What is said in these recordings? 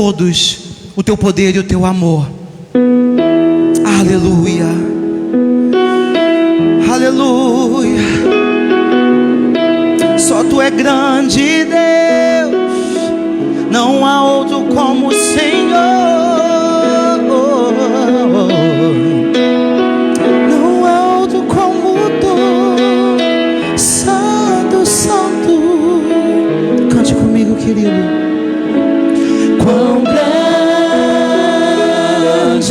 todos o teu poder e o teu amor. Aleluia, aleluia. Só tu é grande, Deus, não há outro como o Senhor. Não há outro como tu, Santo, Santo. Cante comigo, querido. Quão grande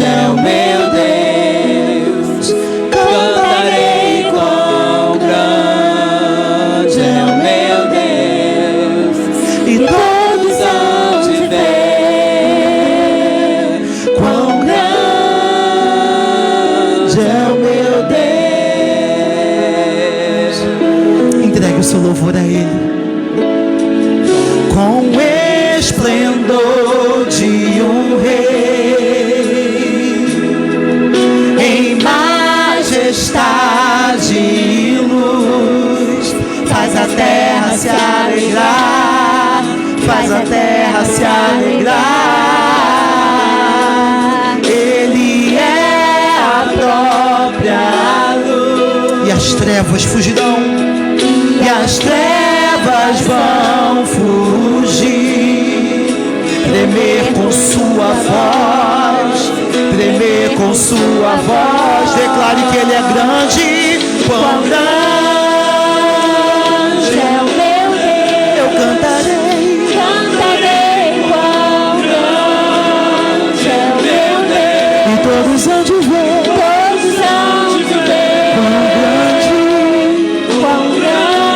é o meu Deus, cantarei. Quão grande é o meu Deus, e todos hão de ver. Quão grande é o meu Deus. Entregue o seu louvor a Ele. Com esplendor de um rei, em majestade e luz, faz a terra se alegrar, faz a terra se alegrar. Ele é a própria luz, e as trevas fugirão, e as trevas vão fugir. Tremer com sua voz, tremer com sua voz. Declare que Ele é grande. Quão grande é o meu Deus, eu cantarei, cantarei. Quão grande é o meu Deus, e todos hão de ver, todos hão de ver. Quão grande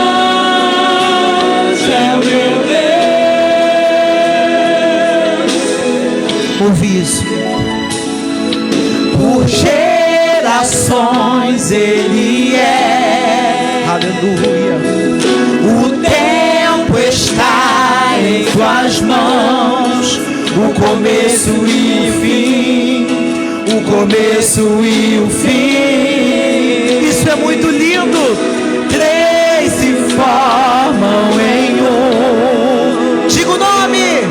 é o meu Deus. Ouvi isso. Por gerações Ele é, aleluia. O tempo está em tuas mãos, o começo e o fim, o começo e o fim. Isso é muito lindo. Três se formam em um. Diga o nome.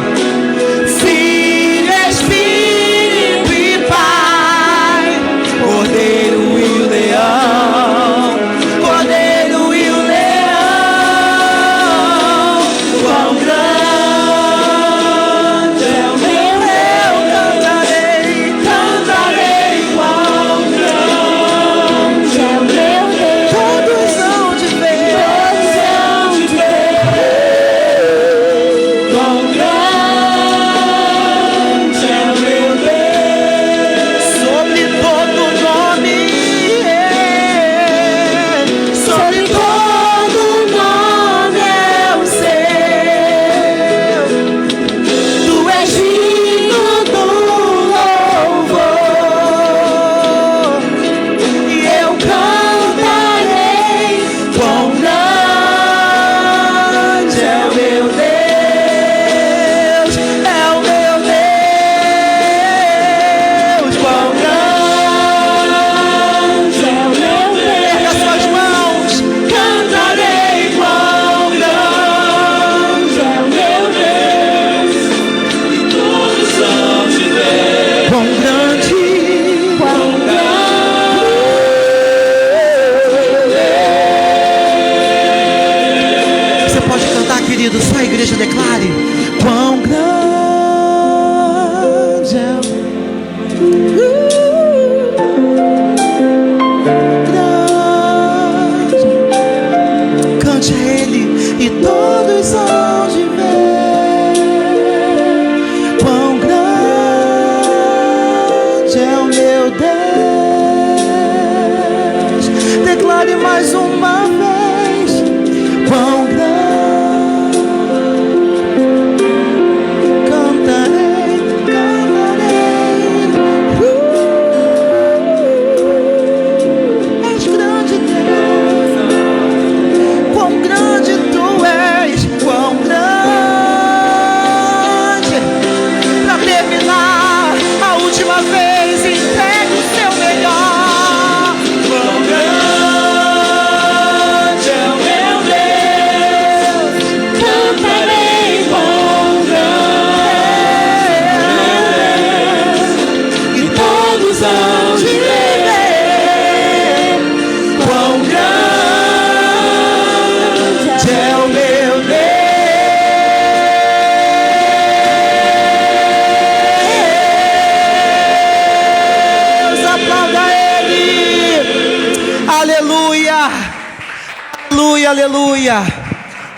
Aleluia, aleluia,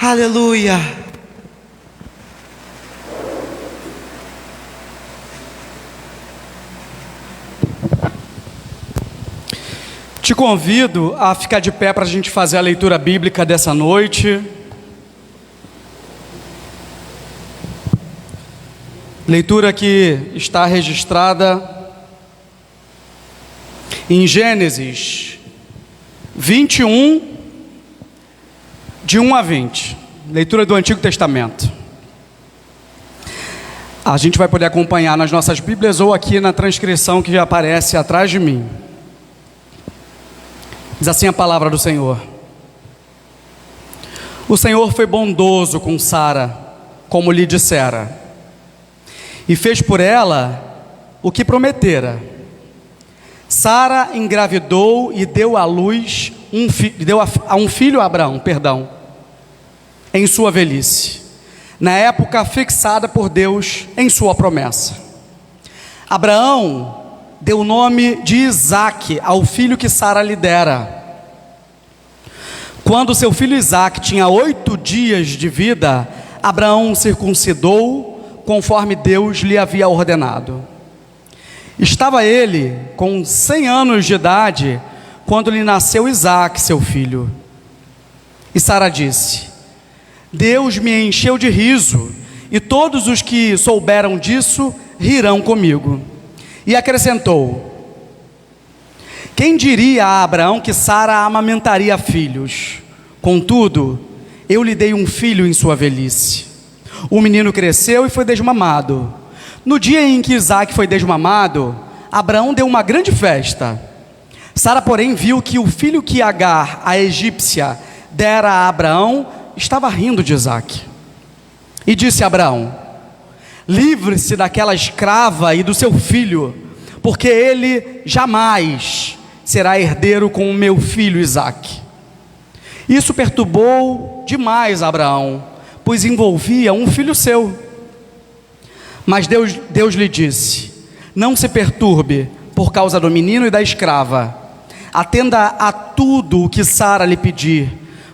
aleluia. Te convido a ficar de pé para a gente fazer a leitura bíblica dessa noite. Leitura que está registrada em Gênesis 21, de 1 a 20. Leitura do Antigo Testamento. A gente vai poder acompanhar nas nossas Bíblias ou aqui na transcrição que já aparece atrás de mim. Diz assim a palavra do Senhor: O Senhor foi bondoso com Sara, como lhe dissera, e fez por ela o que prometera. Sara engravidou e deu à luz um filho a Abraão, em sua velhice, na época fixada por Deus em sua promessa. Abraão deu o nome de Isaque ao filho que Sara lhe dera. Quando seu filho Isaque tinha 8 dias de vida, Abraão o circuncidou, conforme Deus lhe havia ordenado. Estava ele com 100 anos de idade, quando lhe nasceu Isaque, seu filho. E Sara disse: Deus me encheu de riso, e todos os que souberam disso rirão comigo. E acrescentou: Quem diria a Abraão que Sara amamentaria filhos? Contudo, eu lhe dei um filho em sua velhice. O menino cresceu e foi desmamado. No dia em que Isaque foi desmamado, Abraão deu uma grande festa. Sara, porém, viu que o filho que Agar, a egípcia, dera a Abraão, estava rindo de Isaque. E disse a Abraão: Livre-se daquela escrava e do seu filho, porque ele jamais será herdeiro com o meu filho Isaque. Isso perturbou demais Abraão, pois envolvia um filho seu. Mas Deus lhe disse: Não se perturbe por causa do menino e da escrava. Atenda a tudo o que Sara lhe pedir,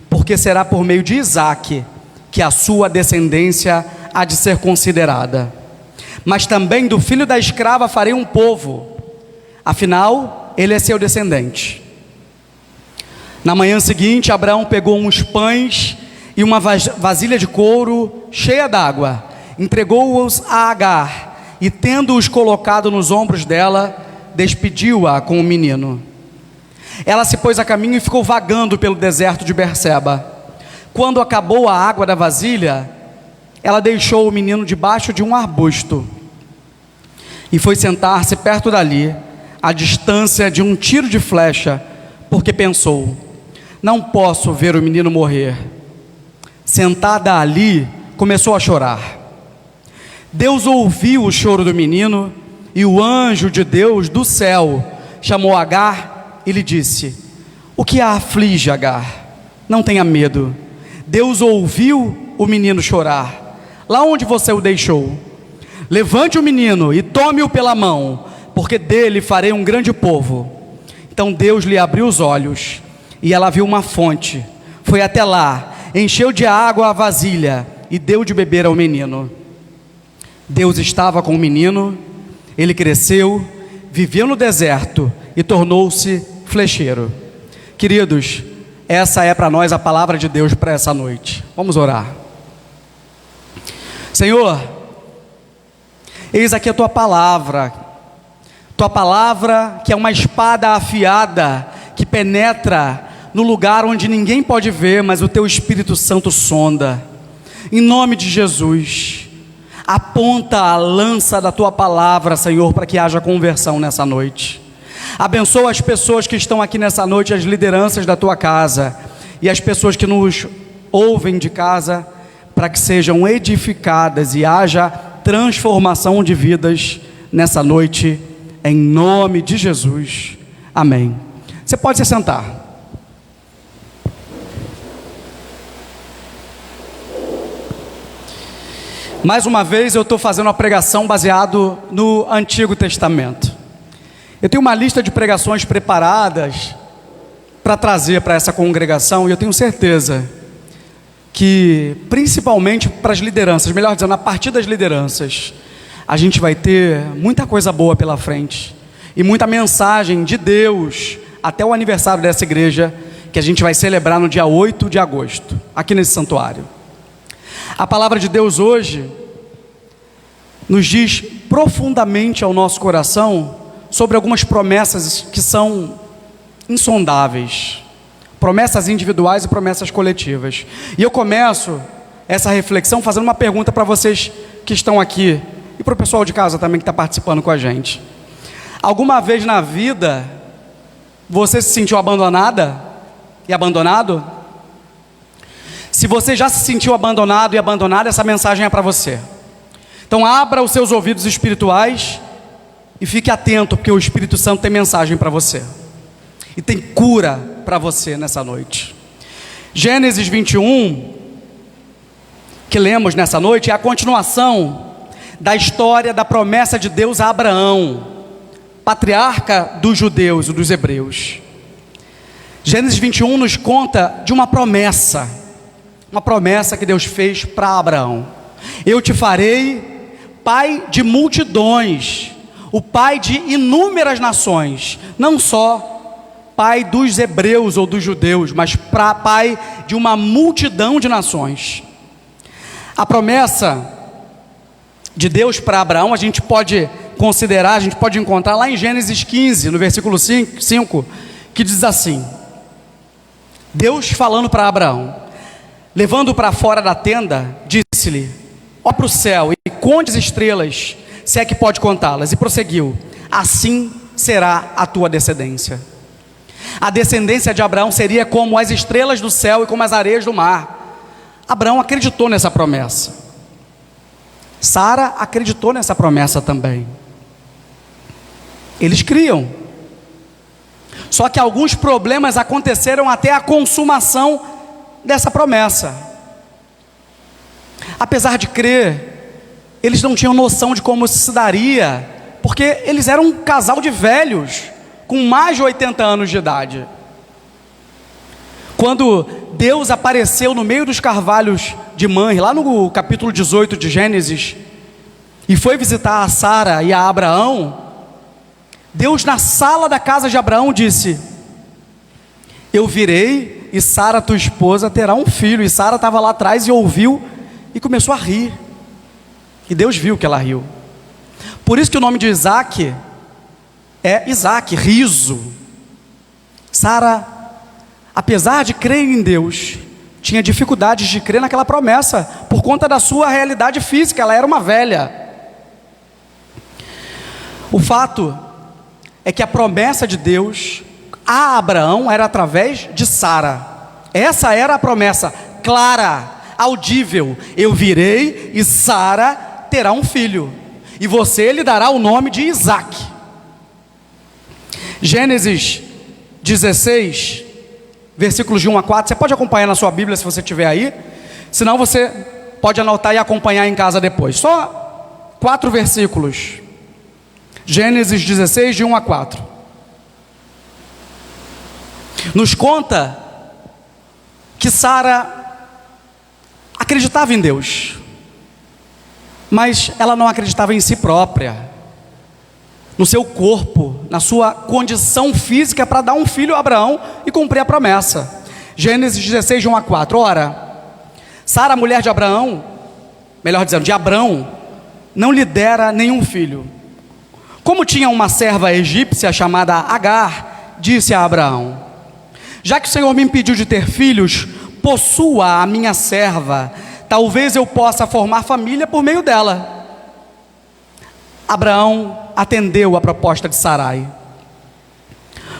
porque será por meio de Isaque que a sua descendência há de ser considerada. Mas também do filho da escrava farei um povo, afinal ele é seu descendente. Na manhã seguinte, Abraão pegou uns pães e uma vasilha de couro cheia d'água, entregou-os a Agar, e tendo-os colocado nos ombros dela, despediu-a com o menino. Ela se pôs a caminho e ficou vagando pelo deserto de Berseba. Quando acabou a água da vasilha, ela deixou o menino debaixo de um arbusto e foi sentar-se perto dali, à distância de um tiro de flecha, porque pensou: não posso ver o menino morrer. Sentada ali, começou a chorar. Deus ouviu o choro do menino, e o anjo de Deus do céu chamou Agar e lhe disse: o que a aflige, Agar? Não tenha medo. Deus ouviu o menino chorar. Lá onde você o deixou, levante o menino e tome-o pela mão, porque dele farei um grande povo. Então Deus lhe abriu os olhos, e ela viu uma fonte. Foi até lá, encheu de água a vasilha e deu de beber ao menino. Deus estava com o menino, ele cresceu, viveu no deserto e tornou-se flecheiro. Queridos, essa é para nós a palavra de Deus para essa noite. Vamos orar. Senhor, eis aqui a tua palavra que é uma espada afiada, que penetra no lugar onde ninguém pode ver, mas o teu Espírito Santo sonda. Em nome de Jesus, aponta a lança da tua palavra, Senhor, para que haja conversão nessa noite. Abençoa as pessoas que estão aqui nessa noite, as lideranças da tua casa, e as pessoas que nos ouvem de casa, para que sejam edificadas e haja transformação de vidas nessa noite, em nome de Jesus, amém. Você pode se sentar. Mais uma vez eu estou fazendo uma pregação baseado no Antigo Testamento. Eu tenho uma lista de pregações preparadas para trazer para essa congregação, e eu tenho certeza que, principalmente para as lideranças, melhor dizendo, a partir das lideranças, a gente vai ter muita coisa boa pela frente, e muita mensagem de Deus, até o aniversário dessa igreja, que a gente vai celebrar no dia 8 de agosto, aqui nesse santuário. A palavra de Deus hoje nos diz profundamente ao nosso coração sobre algumas promessas que são insondáveis, promessas individuais e promessas coletivas. E eu começo essa reflexão fazendo uma pergunta para vocês que estão aqui e para o pessoal de casa também que está participando com a gente. Alguma vez na vida você se sentiu abandonada e abandonado? Se você já se sentiu abandonado e abandonada, essa mensagem é para você. Então abra os seus ouvidos espirituais e fique atento, porque o Espírito Santo tem mensagem para você. E tem cura para você nessa noite. Gênesis 21, que lemos nessa noite, é a continuação da história da promessa de Deus a Abraão, patriarca dos judeus e dos hebreus. Gênesis 21 nos conta de uma promessa que Deus fez para Abraão. Eu te farei pai de multidões, o pai de inúmeras nações, não só pai dos hebreus ou dos judeus, mas pai de uma multidão de nações. A promessa de Deus para Abraão, a gente pode considerar, a gente pode encontrar lá em Gênesis 15, no versículo 5, que diz assim: Deus falando para Abraão, levando-o para fora da tenda, disse-lhe: olha para o céu e conte as estrelas, se é que pode contá-las. E prosseguiu: assim será a tua descendência. A descendência de Abraão seria como as estrelas do céu e como as areias do mar. Abraão acreditou nessa promessa. Sara acreditou nessa promessa também. Eles criam. Só que alguns problemas aconteceram até a consumação dessa promessa. Apesar de crer, eles não tinham noção de como isso se daria, porque eles eram um casal de velhos, com mais de 80 anos de idade. Quando Deus apareceu no meio dos carvalhos de Manre, lá no capítulo 18 de Gênesis, e foi visitar a Sara e a Abraão, Deus na sala da casa de Abraão disse: eu virei e Sara tua esposa terá um filho. E Sara estava lá atrás e ouviu e começou a rir, e Deus viu que ela riu. Por isso que o nome de Isaac é Isaac, riso. Sara, apesar de crer em Deus, tinha dificuldades de crer naquela promessa, por conta da sua realidade física, ela era uma velha. O fato é que a promessa de Deus a Abraão era através de Sara. Essa era a promessa clara, audível: eu virei e Sara terá um filho, e você lhe dará o nome de Isaac. Gênesis 16, versículos de 1 a 4, você pode acompanhar na sua Bíblia se você tiver aí, senão você pode anotar e acompanhar em casa depois. Só 4 versículos. Gênesis 16, de 1 a 4. Nos conta que Sara acreditava em Deus, mas ela não acreditava em si própria, no seu corpo, na sua condição física para dar um filho a Abraão e cumprir a promessa. Gênesis 16, de 1 a 4. Ora, Sara, mulher de Abraão, melhor dizendo, de Abrão, não lhe dera nenhum filho. Como tinha uma serva egípcia chamada Agar, disse a Abraão: já que o Senhor me impediu de ter filhos, possua a minha serva, talvez eu possa formar família por meio dela. Abraão atendeu a proposta de Sarai.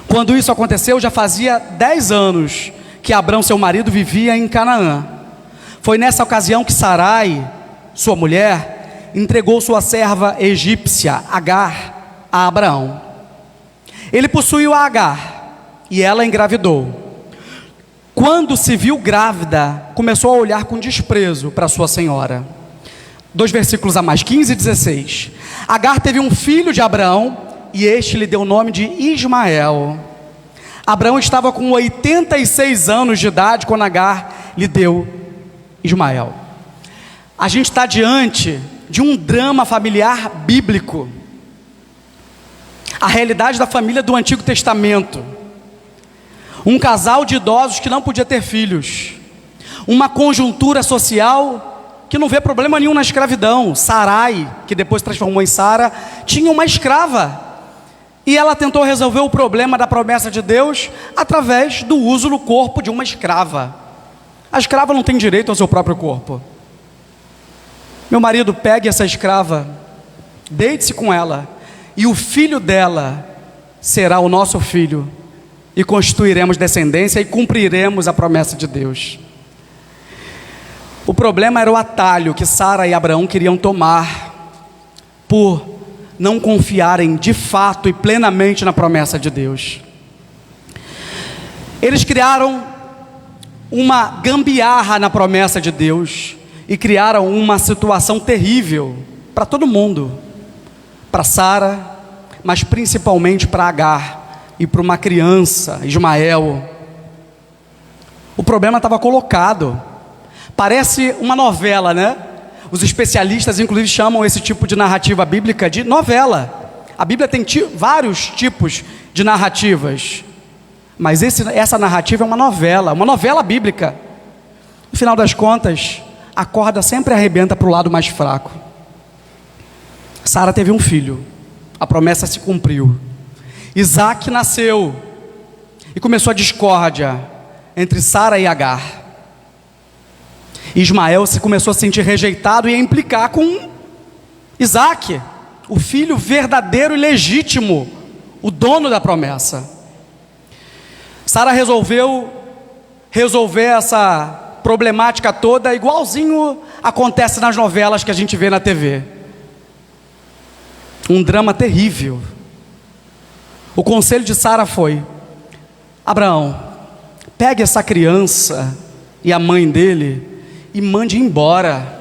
Quando isso aconteceu, já fazia 10 anos que Abrão, seu marido, vivia em Canaã. Foi nessa ocasião que Sarai, sua mulher, entregou sua serva egípcia, Agar, a Abraão. Ele possuiu a Agar e ela engravidou. Quando se viu grávida, começou a olhar com desprezo para sua senhora. 2 versículos a mais, 15 e 16. Agar teve um filho de Abraão, e este lhe deu o nome de Ismael. Abraão estava com 86 anos de idade quando Agar lhe deu Ismael. A gente está diante de um drama familiar bíblico. A realidade da família do Antigo Testamento. Um casal de idosos que não podia ter filhos. Uma conjuntura social que não vê problema nenhum na escravidão. Sarai, que depois transformou em Sara, tinha uma escrava. E ela tentou resolver o problema da promessa de Deus através do uso no corpo de uma escrava. A escrava não tem direito ao seu próprio corpo. Meu marido, pegue essa escrava, deite-se com ela, e o filho dela será o nosso filho, e constituiremos descendência e cumpriremos a promessa de Deus. O problema era o atalho que Sara e Abraão queriam tomar, por não confiarem de fato e plenamente na promessa de Deus. Eles criaram uma gambiarra na promessa de Deus, e criaram uma situação terrível para todo mundo, para Sara, mas principalmente para Agar e para uma criança, Ismael. O problema estava colocado. Parece uma novela, né? Os especialistas inclusive chamam esse tipo de narrativa bíblica de novela. A Bíblia tem vários tipos de narrativas, mas essa narrativa é uma novela bíblica. No final das contas, a corda sempre arrebenta para o lado mais fraco. Sara teve um filho, a promessa se cumpriu. Isaac nasceu e começou a discórdia entre Sara e Agar. Ismael começou a se sentir rejeitado e a implicar com Isaac, o filho verdadeiro e legítimo, o dono da promessa. Sara resolveu resolver essa problemática toda, igualzinho acontece nas novelas que a gente vê na TV. Um drama terrível. O conselho de Sara foi: Abraão, pegue essa criança e a mãe dele e mande embora,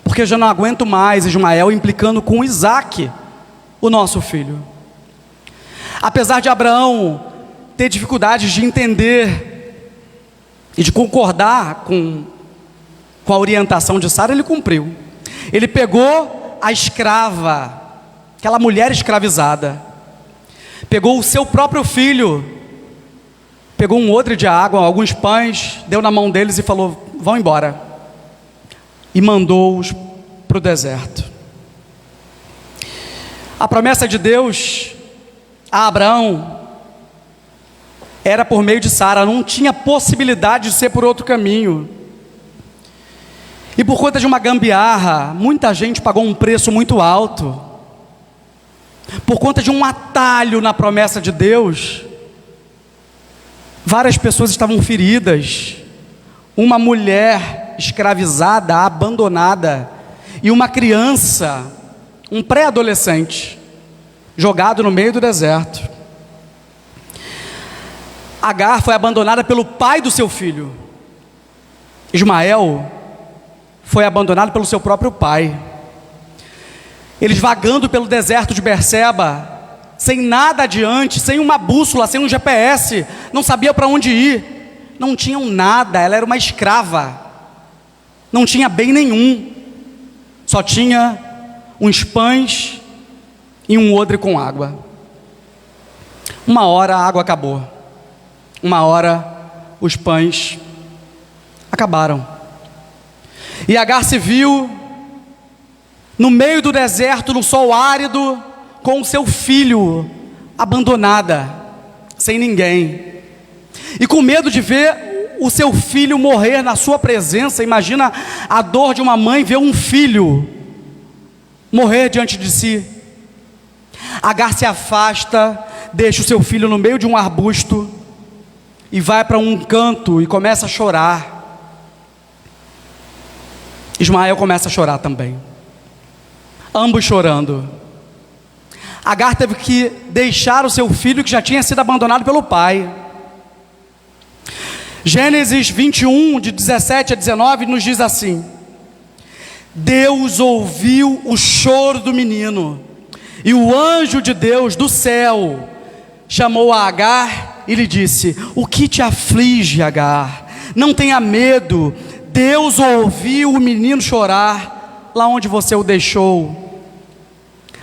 porque eu já não aguento mais Ismael implicando com Isaac, o nosso filho. Apesar de Abraão ter dificuldades de entender e de concordar com a orientação de Sara, ele cumpriu. Ele pegou a escrava, aquela mulher escravizada, pegou o seu próprio filho, pegou um odre de água, alguns pães, deu na mão deles e falou: vão embora, e mandou-os para o deserto. A promessa de Deus a Abraão era por meio de Sara, não tinha possibilidade de ser por outro caminho. E por conta de uma gambiarra, muita gente pagou um preço muito alto. Por conta de um atalho na promessa de Deus, várias pessoas estavam feridas. Uma mulher escravizada, abandonada, e uma criança, um pré-adolescente, jogado no meio do deserto. Agar foi abandonada pelo pai do seu filho. Ismael foi abandonado pelo seu próprio pai. Eles vagando pelo deserto de Berseba, sem nada adiante, sem uma bússola, sem um GPS, não sabia para onde ir, não tinham nada. Ela era uma escrava, não tinha bem nenhum, só tinha uns pães e um odre com água. Uma hora a água acabou, uma hora os pães acabaram, e Agar se viu no meio do deserto, no sol árido, com o seu filho, abandonada, sem ninguém, e com medo de ver o seu filho morrer na sua presença. Imagina a dor de uma mãe ver um filho morrer diante de si. Agar se afasta, deixa o seu filho no meio de um arbusto e vai para um canto e começa a chorar. Ismael começa a chorar também, ambos chorando. Agar teve que deixar o seu filho, que já tinha sido abandonado pelo pai. Gênesis 21, de 17 a 19, nos diz assim: Deus ouviu o choro do menino, e o anjo de Deus do céu chamou a Agar e lhe disse: o que te aflige, Agar? Não tenha medo, Deus ouviu o menino chorar lá onde você o deixou.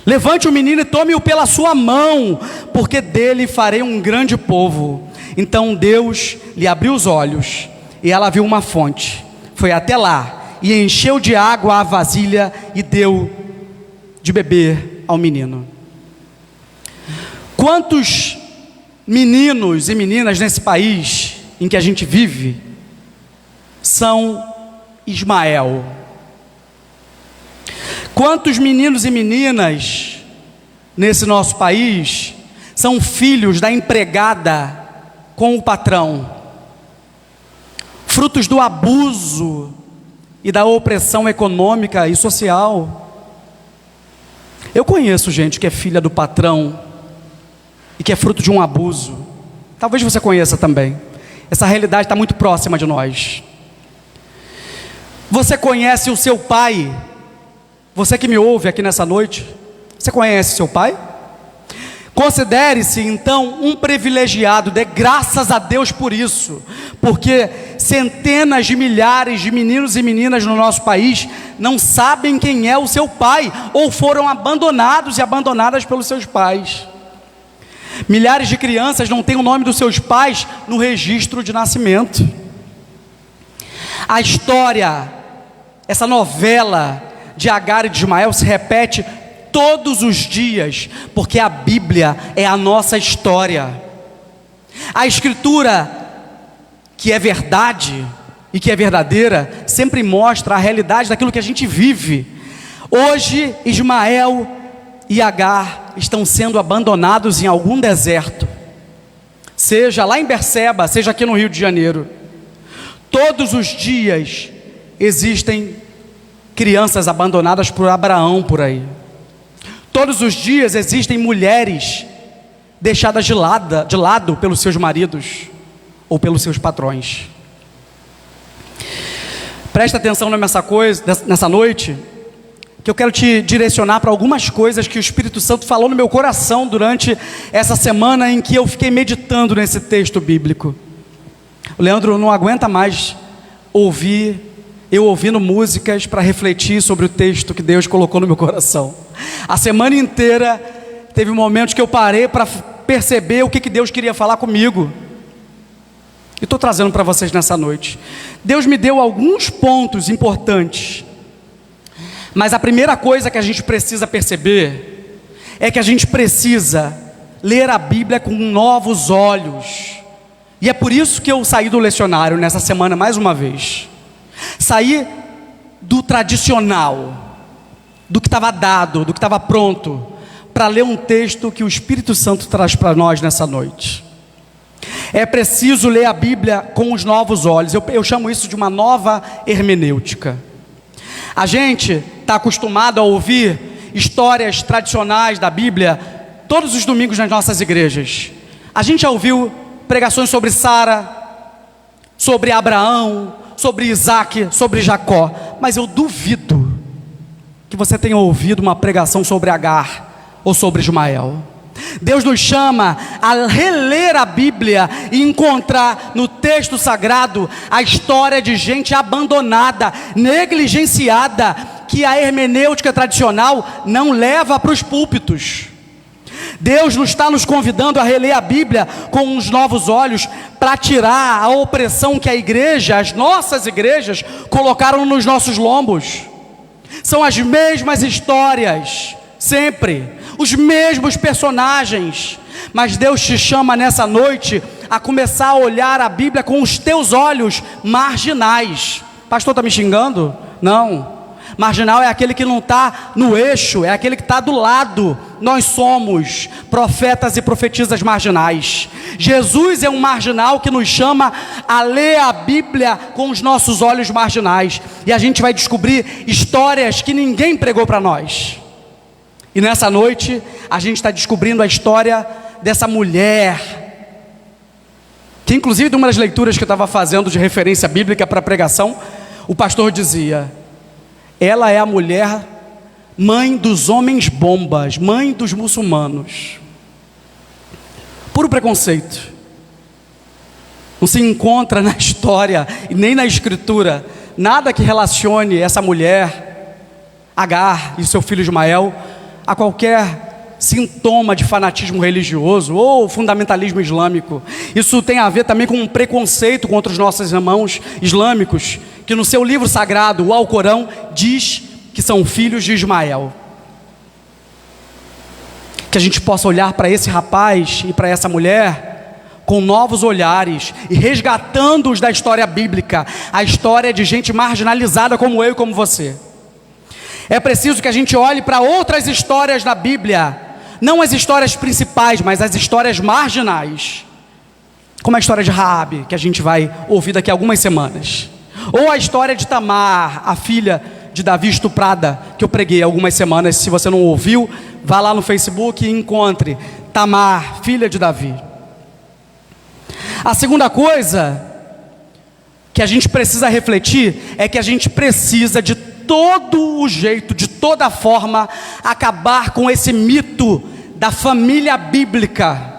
Levante o menino e tome-o pela sua mão, porque dele farei um grande povo. Então Deus lhe abriu os olhos, e ela viu uma fonte. Foi até lá, e encheu de água a vasilha, e deu de beber ao menino. Quantos meninos e meninas nesse país em que a gente vive são Ismael? Quantos meninos e meninas nesse nosso país são filhos da empregada com o patrão, frutos do abuso e da opressão econômica e social? Eu conheço gente que é filha do patrão e que é fruto de um abuso. Talvez você conheça também. Essa realidade está muito próxima de nós. Você conhece o seu pai? Você que me ouve aqui nessa noite, você conhece seu pai? Considere-se então um privilegiado, dê graças a Deus por isso, porque centenas de milhares de meninos e meninas no nosso país não sabem quem é o seu pai, ou foram abandonados e abandonadas pelos seus pais. Milhares de crianças não têm o nome dos seus pais no registro de nascimento. A história, essa novela de Agar e de Ismael se repete todos os dias, porque a Bíblia é a nossa história. A Escritura, que é verdade e que é verdadeira, sempre mostra a realidade daquilo que a gente vive. Hoje, Ismael e Agar estão sendo abandonados em algum deserto, seja lá em Berseba, seja aqui no Rio de Janeiro. Todos os dias existem crianças abandonadas por Abraão por aí. Todos os dias existem mulheres deixadas de lado pelos seus maridos ou pelos seus patrões. Presta atenção nessa noite, que eu quero te direcionar para algumas coisas que o Espírito Santo falou no meu coração durante essa semana em que eu fiquei meditando nesse texto bíblico. O Leandro não aguenta mais eu ouvindo músicas para refletir sobre o texto que Deus colocou no meu coração. A semana inteira teve momentos que eu parei para perceber o que Deus queria falar comigo. E estou trazendo para vocês nessa noite. Deus me deu alguns pontos importantes, mas a primeira coisa que a gente precisa perceber é que a gente precisa ler a Bíblia com novos olhos. E é por isso que eu saí do lecionário nessa semana mais uma vez. Saí do tradicional, do que estava dado, do que estava pronto, para ler um texto que o Espírito Santo traz para nós nessa noite. É preciso ler a Bíblia com os novos olhos. Eu chamo isso de uma nova hermenêutica. A gente está acostumado a ouvir histórias tradicionais da Bíblia todos os domingos nas nossas igrejas. A gente já ouviu pregações sobre Sara, sobre Abraão, sobre Isaac, sobre Jacó, mas eu duvido que você tenha ouvido uma pregação sobre Agar ou sobre Ismael. Deus nos chama a reler a Bíblia e encontrar no texto sagrado a história de gente abandonada, negligenciada, que a hermenêutica tradicional não leva para os púlpitos. Deus está nos convidando a reler a Bíblia com uns novos olhos, para tirar a opressão que a igreja, as nossas igrejas, colocaram nos nossos lombos. São as mesmas histórias, sempre, os mesmos personagens, mas Deus te chama nessa noite a começar a olhar a Bíblia com os teus olhos marginais. Pastor, está me xingando? Não. Marginal é aquele que não está no eixo, é aquele que está do lado. Nós somos profetas e profetisas marginais. Jesus é um marginal que nos chama a ler a Bíblia com os nossos olhos marginais, e a gente vai descobrir histórias que ninguém pregou para nós. E nessa noite a gente está descobrindo a história dessa mulher, que inclusive de uma das leituras que eu estava fazendo de referência bíblica para a pregação, o pastor dizia: ela é a mulher mãe dos homens bombas, mãe dos muçulmanos. Puro preconceito. Não se encontra na história e nem na escritura nada que relacione essa mulher, Agar, e seu filho Ismael a qualquer sintoma de fanatismo religioso ou fundamentalismo islâmico. Isso tem a ver também com um preconceito contra os nossos irmãos islâmicos, que no seu livro sagrado, o Alcorão, diz que são filhos de Ismael. Que a gente possa olhar para esse rapaz e para essa mulher com novos olhares e resgatando-os da história bíblica, a história de gente marginalizada como eu e como você. É preciso que a gente olhe para outras histórias da Bíblia, não as histórias principais, mas as histórias marginais, como a história de Raabe, que a gente vai ouvir daqui a algumas semanas, ou a história de Tamar, a filha de Davi estuprada, que eu preguei há algumas semanas. Se você não ouviu, vá lá no Facebook e encontre Tamar, filha de Davi. A segunda coisa que a gente precisa refletir é que a gente precisa de todo o jeito, de toda forma, acabar com esse mito da família bíblica.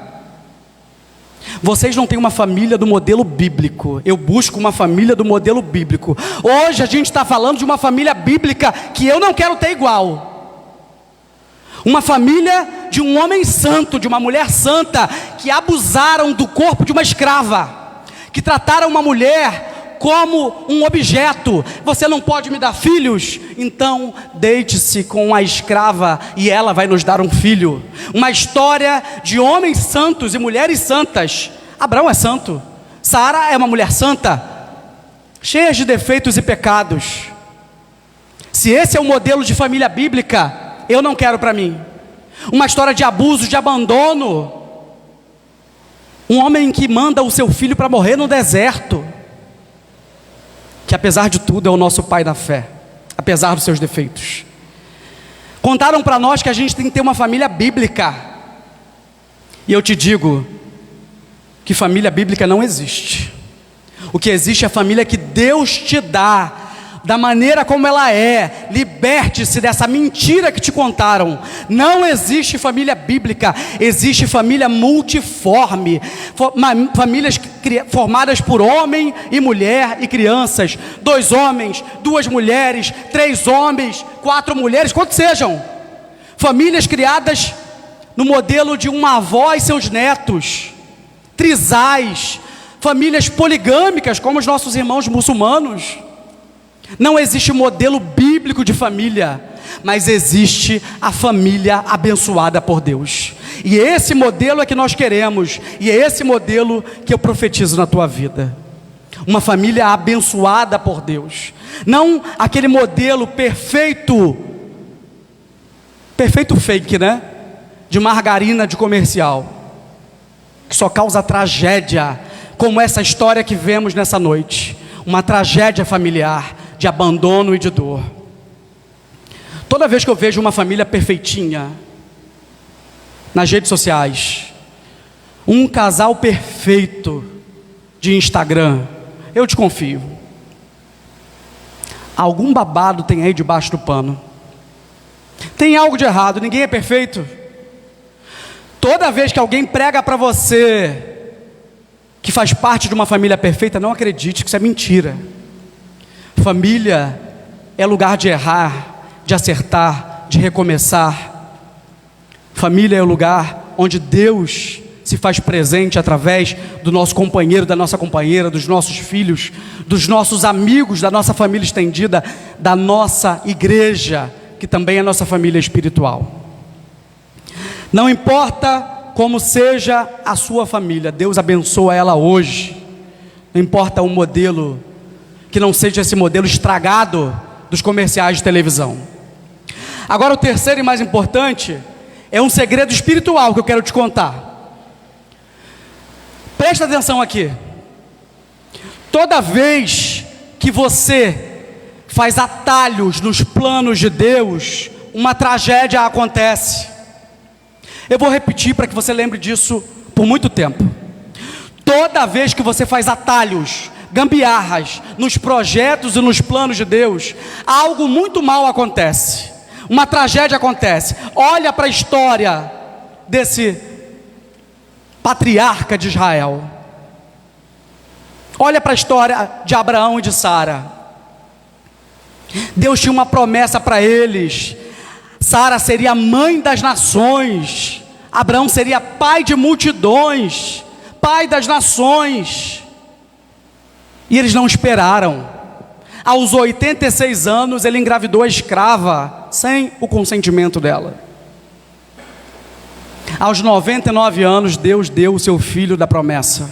Vocês não têm uma família do modelo bíblico. Eu busco uma família do modelo bíblico. Hoje a gente está falando de uma família bíblica que eu não quero ter igual. Uma família de um homem santo, de uma mulher santa, que abusaram do corpo de uma escrava, que trataram uma mulher como um objeto. Você não pode me dar filhos? Então deite-se com a escrava e ela vai nos dar um filho. Uma história de homens santos e mulheres santas. Abraão é santo, Sara é uma mulher santa, cheia de defeitos e pecados. Se esse é o modelo de família bíblica, eu não quero para mim. Uma história de abuso, de abandono. Um homem que manda o seu filho para morrer no deserto, que apesar de tudo é o nosso pai da fé, apesar dos seus defeitos. Contaram para nós que a gente tem que ter uma família bíblica, e eu te digo que família bíblica não existe. O que existe é a família que Deus te dá, da maneira como ela é. Liberte-se dessa mentira que te contaram. Não existe família bíblica, existe família multiforme, famílias formadas por homem e mulher e crianças, 2 homens, 2 mulheres, 3 homens, 4 mulheres, quantos sejam, famílias criadas no modelo de uma avó e seus netos, trisais, famílias poligâmicas como os nossos irmãos muçulmanos. Não existe modelo bíblico de família, mas existe a família abençoada por Deus. E esse modelo é que nós queremos, e é esse modelo que eu profetizo na tua vida. Uma família abençoada por Deus. Não aquele modelo perfeito fake, né? De margarina de comercial, que só causa tragédia, como essa história que vemos nessa noite. Uma tragédia familiar, de abandono e de dor. Toda vez que eu vejo uma família perfeitinha nas redes sociais, um casal perfeito de Instagram, eu desconfio. Algum babado tem aí debaixo do pano. Tem algo de errado, ninguém é perfeito. Toda vez que alguém prega para você que faz parte de uma família perfeita, não acredite, que isso é mentira. Família é lugar de errar, de acertar, de recomeçar. Família é o lugar onde Deus se faz presente através do nosso companheiro, da nossa companheira, dos nossos filhos, dos nossos amigos, da nossa família estendida, da nossa igreja, que também é nossa família espiritual. Não importa como seja a sua família, Deus abençoa ela hoje. Não importa o modelo, que não seja esse modelo estragado dos comerciais de televisão. Agora, o terceiro e mais importante é um segredo espiritual que eu quero te contar. Presta atenção aqui. Toda vez que você faz atalhos nos planos de Deus, uma tragédia acontece. Eu vou repetir para que você lembre disso por muito tempo. Toda vez que você faz atalhos, gambiarras nos projetos e nos planos de Deus, algo muito mal acontece, uma tragédia acontece. Olha para a história desse patriarca de Israel. Olha para a história de Abraão e de Sara. Deus tinha uma promessa para eles. Sara seria mãe das nações. Abraão seria pai de multidões, pai das nações. E eles não esperaram. Aos 86 anos, ele engravidou a escrava, sem o consentimento dela. Aos 99 anos, Deus deu o seu filho da promessa.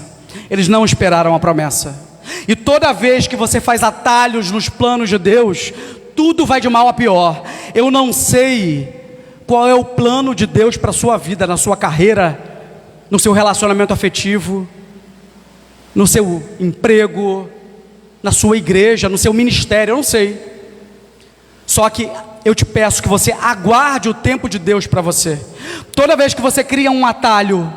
Eles não esperaram a promessa. E toda vez que você faz atalhos nos planos de Deus, tudo vai de mal a pior. Eu não sei qual é o plano de Deus para a sua vida, na sua carreira, no seu relacionamento afetivo, no seu emprego, na sua igreja, no seu ministério, eu não sei. Só que eu te peço que você aguarde o tempo de Deus para você. Toda vez que você cria um atalho,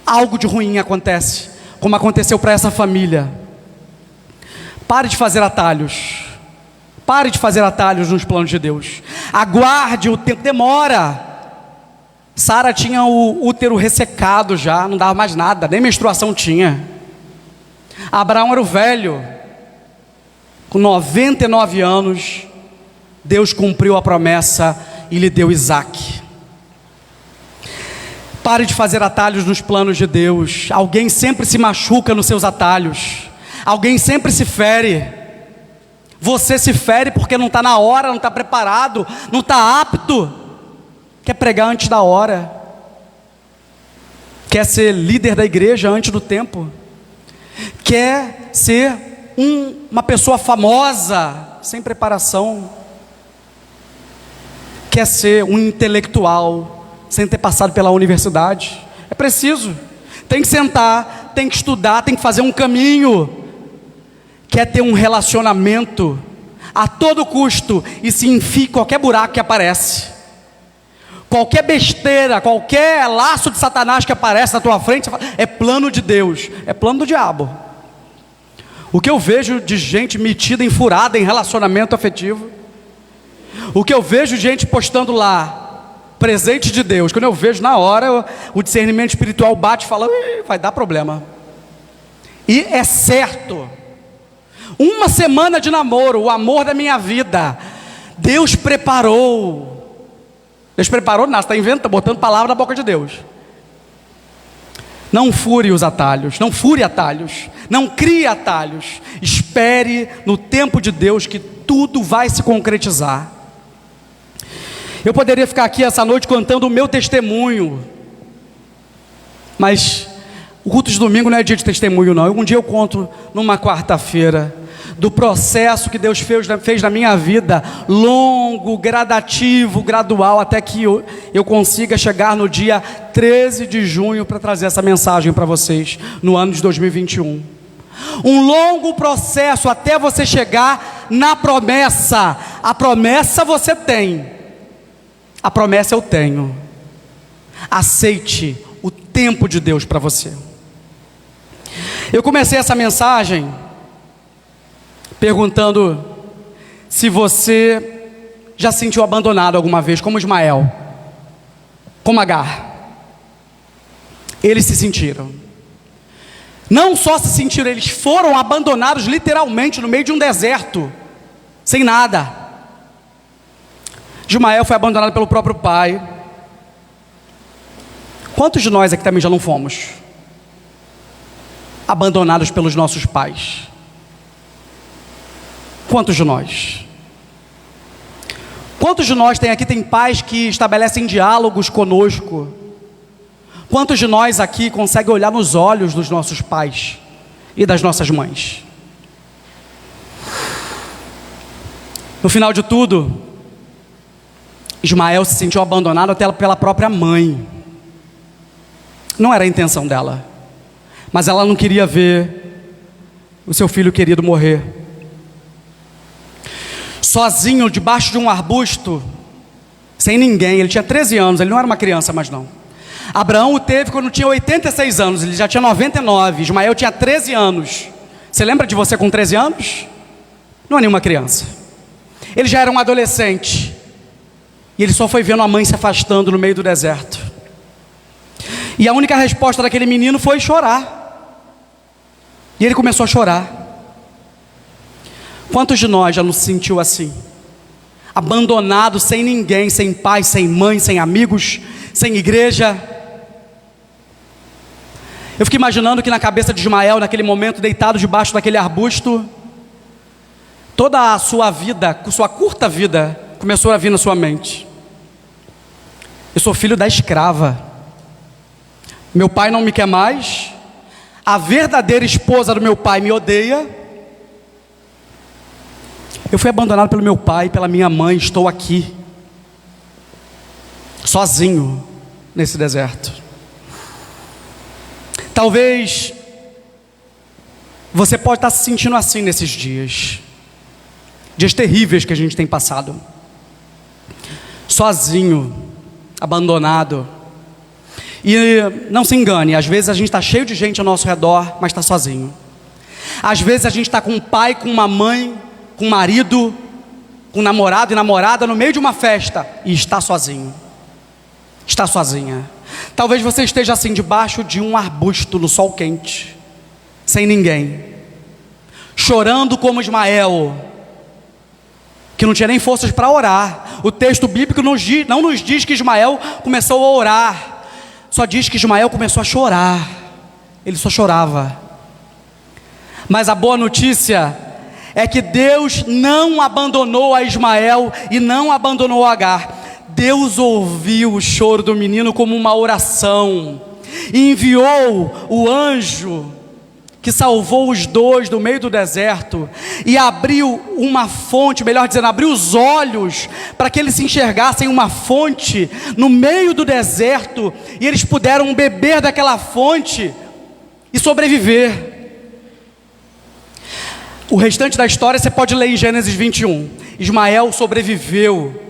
algo de ruim acontece, como aconteceu para essa família. Pare de fazer atalhos. Pare de fazer atalhos nos planos de Deus. Aguarde o tempo, demora. Sara tinha o útero ressecado já, não dava mais nada, nem menstruação tinha. Abraão era o velho, com 99 anos, Deus cumpriu a promessa e lhe deu Isaque. Pare de fazer atalhos nos planos de Deus. Alguém sempre se machuca nos seus atalhos. Alguém sempre se fere. Você se fere porque não está na hora, não está preparado, não está apto. Quer pregar antes da hora. Quer ser líder da igreja antes do tempo. Quer ser uma pessoa famosa sem preparação. Quer ser um intelectual sem ter passado pela universidade. É preciso. Tem que sentar, tem que estudar, tem que fazer um caminho. Quer ter um relacionamento a todo custo e se enfia em qualquer buraco que aparece. Qualquer besteira, qualquer laço de Satanás que aparece na tua frente, você fala, é plano de Deus, é plano do diabo. O que eu vejo de gente metida em furada em relacionamento afetivo, o que eu vejo de gente postando lá, presente de Deus, quando eu vejo na hora, o discernimento espiritual bate e fala, vai dar problema. E é certo. Uma semana de namoro, o amor da minha vida, Deus preparou. Deus preparou nada, está inventando, botando palavra na boca de Deus. Não fure os atalhos, não fure atalhos, não crie atalhos. Espere no tempo de Deus que tudo vai se concretizar. Eu poderia ficar aqui essa noite contando o meu testemunho, mas o culto de domingo não é dia de testemunho não. Um dia eu conto numa quarta-feira do processo que Deus fez na minha vida, longo, gradativo, gradual, até que eu consiga chegar no dia 13 de junho para trazer essa mensagem para vocês, no ano de 2021. Um longo processo até você chegar na promessa. A promessa você tem, a promessa eu tenho. Aceite o tempo de Deus para você. Eu comecei essa mensagem perguntando se você já se sentiu abandonado alguma vez, como Ismael, como Agar. Eles se sentiram. Não só se sentiram, eles foram abandonados literalmente no meio de um deserto, sem nada. Ismael foi abandonado pelo próprio pai. Quantos de nós aqui também já não fomos abandonados pelos nossos pais? Quantos de nós? Quantos de nós tem pais que estabelecem diálogos conosco? Quantos de nós aqui conseguem olhar nos olhos dos nossos pais e das nossas mães? No final de tudo, Ismael se sentiu abandonado até pela própria mãe. Não era a intenção dela, mas ela não queria ver o seu filho querido morrer. Sozinho, debaixo de um arbusto, sem ninguém. Ele tinha 13 anos, ele não era uma criança mais não. Abraão o teve quando tinha 86 anos, ele já tinha 99. Ismael tinha 13 anos. Você lembra de você com 13 anos? Não é nenhuma criança. Ele já era um adolescente. E ele só foi vendo a mãe se afastando no meio do deserto. E a única resposta daquele menino foi chorar. E ele começou a chorar. Quantos de nós já nos sentiu assim? Abandonado, sem ninguém, sem pai, sem mãe, sem amigos, sem igreja. Eu fico imaginando que na cabeça de Ismael, naquele momento, deitado debaixo daquele arbusto, toda a sua vida, sua curta vida, começou a vir na sua mente. Eu sou filho da escrava. Meu pai não me quer mais. A verdadeira esposa do meu pai me odeia. Eu fui abandonado pelo meu pai, pela minha mãe. Estou aqui, sozinho, nesse deserto. Talvez você pode estar se sentindo assim nesses dias. Dias terríveis que a gente tem passado. Sozinho, abandonado. E não se engane, às vezes a gente está cheio de gente ao nosso redor, mas está sozinho. Às vezes a gente está com um pai, com uma mãe, com um marido, com um namorado e namorada no meio de uma festa e está sozinho. Está sozinha. Talvez você esteja assim debaixo de um arbusto no sol quente, sem ninguém, chorando como Ismael, que não tinha nem forças para orar. O texto bíblico não nos diz que Ismael começou a orar, só diz que Ismael começou a chorar. Ele só chorava. Mas a boa notícia é que Deus não abandonou a Ismael e não abandonou a Agar. Deus ouviu o choro do menino como uma oração e enviou o anjo que salvou os dois do meio do deserto e abriu uma fonte, melhor dizendo, abriu os olhos para que eles se enxergassem uma fonte no meio do deserto, e eles puderam beber daquela fonte e sobreviver. O restante da história você pode ler em Gênesis 21. Ismael sobreviveu,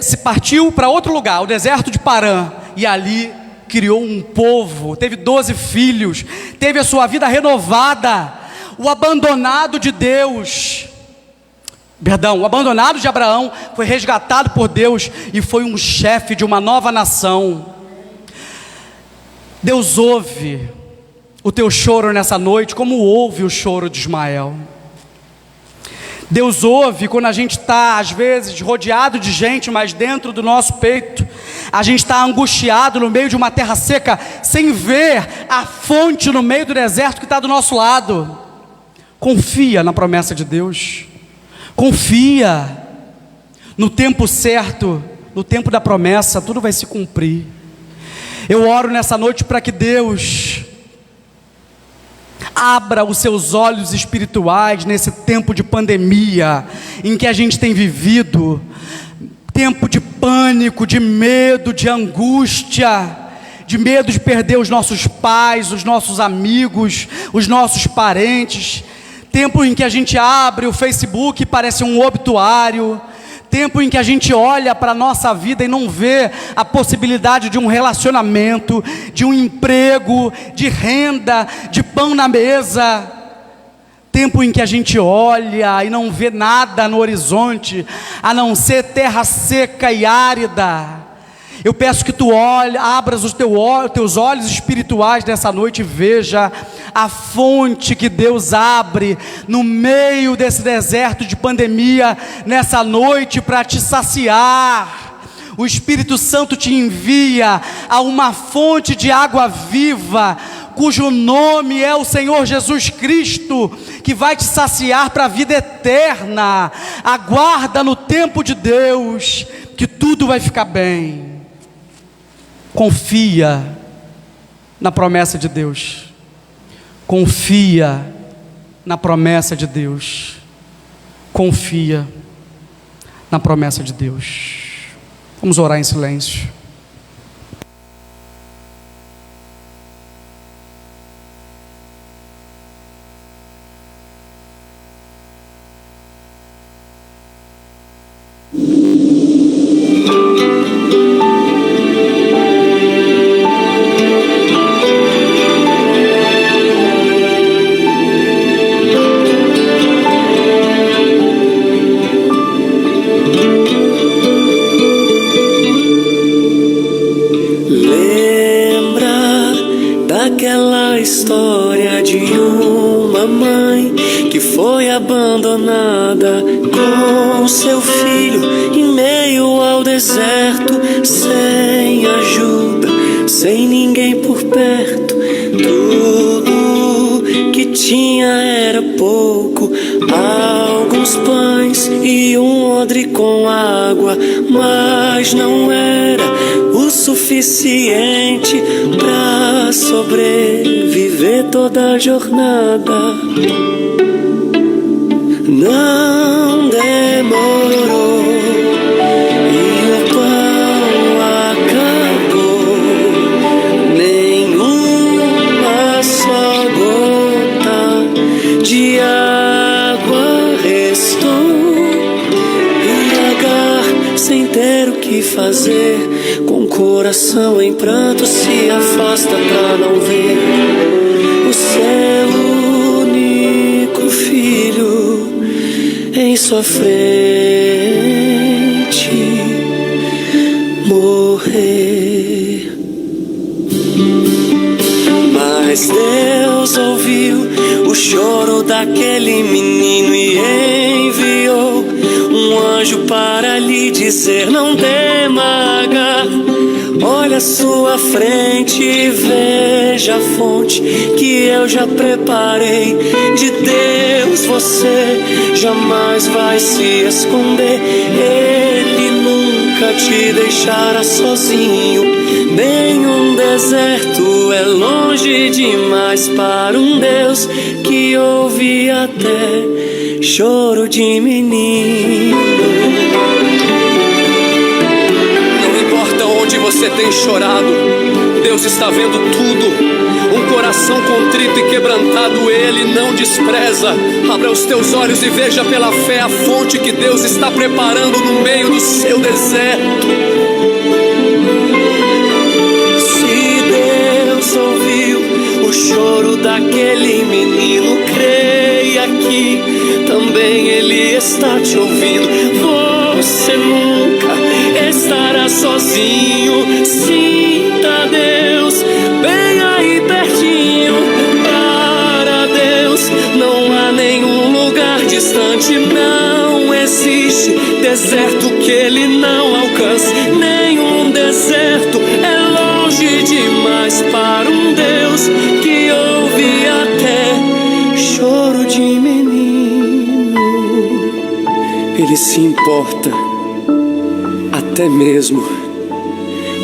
se partiu para outro lugar, o deserto de Parã, e ali criou um povo, teve 12 filhos, teve a sua vida renovada. O abandonado de Deus, o abandonado de Abraão foi resgatado por Deus e foi um chefe de uma nova nação. Deus ouve o teu choro nessa noite, como ouve o choro de Ismael. Deus ouve quando a gente está, às vezes, rodeado de gente, mas dentro do nosso peito a gente está angustiado no meio de uma terra seca, sem ver a fonte no meio do deserto que está do nosso lado. Confia na promessa de Deus. Confia. No tempo certo, no tempo da promessa, tudo vai se cumprir. Eu oro nessa noite para que Deus abra os seus olhos espirituais nesse tempo de pandemia em que a gente tem vivido, tempo de pânico, de medo, de angústia, de medo de perder os nossos pais, os nossos amigos, os nossos parentes, tempo em que a gente abre o Facebook e parece um obituário, tempo em que a gente olha para a nossa vida e não vê a possibilidade de um relacionamento, de um emprego, de renda, de pão na mesa. Tempo em que a gente olha e não vê nada no horizonte, a não ser terra seca e árida. Eu peço que tu abras os teus olhos espirituais nessa noite e veja a fonte que Deus abre no meio desse deserto de pandemia, nessa noite, para te saciar. O Espírito Santo te envia a uma fonte de água viva, cujo nome é o Senhor Jesus Cristo, que vai te saciar para a vida eterna. Aguarda no tempo de Deus, que tudo vai ficar bem. Confia na promessa de Deus. Confia na promessa de Deus. Confia na promessa de Deus. Vamos orar em silêncio. Aquela história de uma mãe que foi abandonada com seu filho em meio ao deserto, sem ajuda, sem ninguém por perto. Tudo que tinha era pouco, alguns pães e um odre com água, mas não era o suficiente para sobreviver toda a jornada. Não demorou e o pão acabou, nenhuma só gota de água restou. E Agar, sem ter o que fazer, com o coração em pranto, se afasta pra não ver o seu único filho em sua frente morrer. Mas Deus ouviu o choro daquele menino e enviou um anjo para lhe dizer: não tema, Agar, olha à sua frente e veja a fonte que eu já preparei. De Deus você jamais vai se esconder, Ele nunca te deixará sozinho. Nenhum deserto é longe demais para um Deus que ouve até choro de menino. Não importa onde você tem chorado, Deus está vendo tudo. Um coração contrito e quebrantado Ele não despreza. Abra os teus olhos e veja pela fé a fonte que Deus está preparando no meio do seu deserto. Se Deus ouviu o choro daquele menino, creia que também Ele está te ouvindo. Você nunca estará sozinho. Sinta Deus bem aí pertinho. Para Deus não há nenhum lugar distante, não existe deserto que Ele não alcance. Nenhum deserto é longe demais para um Deus que ouve até choro de menino. Ele se importa até mesmo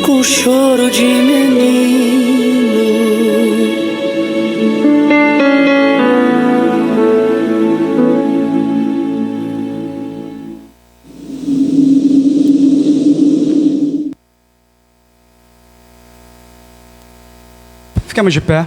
com choro de menino. Ficamos de pé.